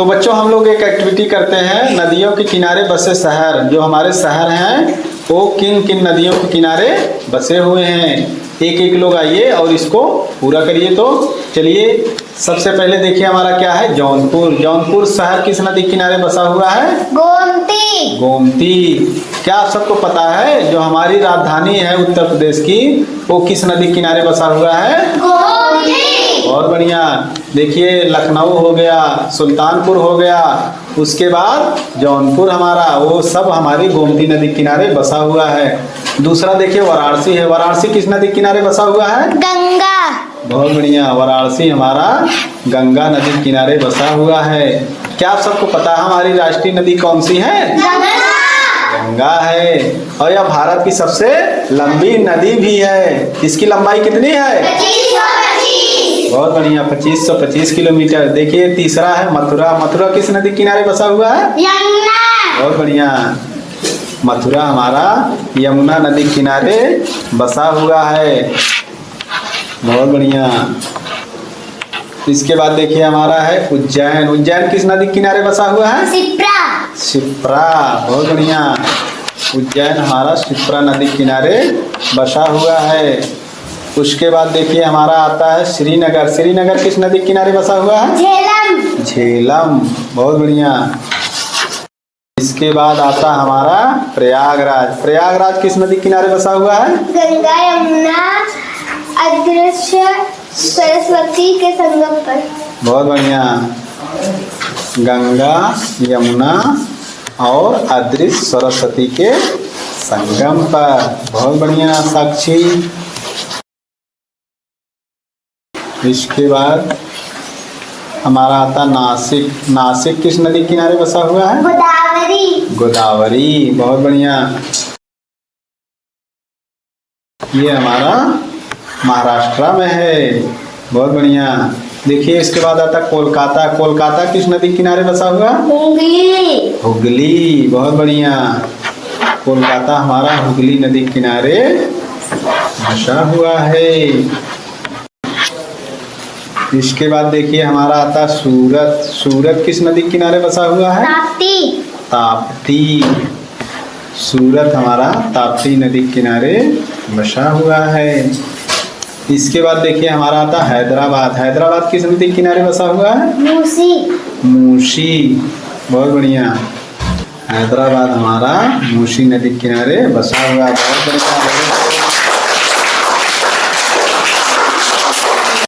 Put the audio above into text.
तो बच्चों हम लोग एक एक्टिविटी करते हैं, नदियों के किनारे बसे शहर। जो हमारे शहर हैं वो किन किन नदियों के किनारे बसे हुए हैं, एक एक लोग आइए और इसको पूरा करिए। तो चलिए सबसे पहले देखिए हमारा क्या है, जौनपुर। जौनपुर शहर किस नदी के किनारे बसा हुआ है? गोमती। गोमती। क्या आप सबको पता है जो हमारी राजधानी है उत्तर प्रदेश की, वो किस नदी के किनारे बसा हुआ है? गोमती। बहुत बढ़िया। देखिए लखनऊ हो गया, सुल्तानपुर हो गया, उसके बाद जौनपुर हमारा, वो सब हमारी गोमती नदी के किनारे बसा हुआ है। दूसरा देखिए वाराणसी है। वाराणसी किस नदी के किनारे बसा हुआ है? गंगा। बहुत बढ़िया। वाराणसी हमारा गंगा नदी के किनारे बसा हुआ है। क्या आप सबको पता है हमारी राष्ट्रीय नदी कौन सी है? गंगा है। और यह भारत की सबसे लंबी नदी भी है। इसकी लंबाई कितनी है? 2525। बहुत बढ़िया, 2525 किलोमीटर। देखिए तीसरा है मथुरा। मथुरा किस नदी किनारे बसा हुआ है? यमुना। बहुत बढ़िया। मथुरा हमारा यमुना नदी किनारे बसा हुआ है। बहुत बढ़िया। इसके बाद देखिए हमारा है उज्जैन। उज्जैन किस नदी किनारे बसा हुआ है? शिप्रा। शिप्रा। बहुत बढ़िया। उज्जैन हमारा शिप्रा नदी किनारे बसा हुआ है। उसके बाद देखिए हमारा आता है श्रीनगर। श्रीनगर किस नदी किनारे बसा हुआ है? झेलम। झेलम। बहुत बढ़िया। इसके बाद आता हमारा प्रयागराज। प्रयागराज किस नदी किनारे बसा हुआ है? गंगा यमुना अदृश्य सरस्वती के संगम पर। बहुत बढ़िया। गंगा यमुना और अदृश्य सरस्वती के संगम पर। बहुत बढ़िया साक्षी। इसके बाद हमारा आता नासिक। नासिक किस नदी किनारे बसा हुआ है? गोदावरी। गोदावरी। बहुत बढ़िया। ये हमारा महाराष्ट्र में है। बहुत बढ़िया। देखिए इसके बाद आता कोलकाता। कोलकाता किस नदी किनारे बसा हुआ? हुगली। हुगली। बहुत बढ़िया। कोलकाता हमारा हुगली नदी किनारे बसा हुआ है। इसके बाद देखिए हमारा आता सूरत। सूरत किस नदी किनारे बसा हुआ है? ताप्ती। ताप्ती। सूरत हमारा ताप्ती नदी किनारे बसा हुआ है। इसके बाद देखिए हमारा आता हैदराबाद। हैदराबाद किस नदी किनारे बसा हुआ है? मूसी। मूसी। बहुत बढ़िया। हैदराबाद हमारा मूसी नदी किनारे बसा हुआ है। बहुत बढ़िया।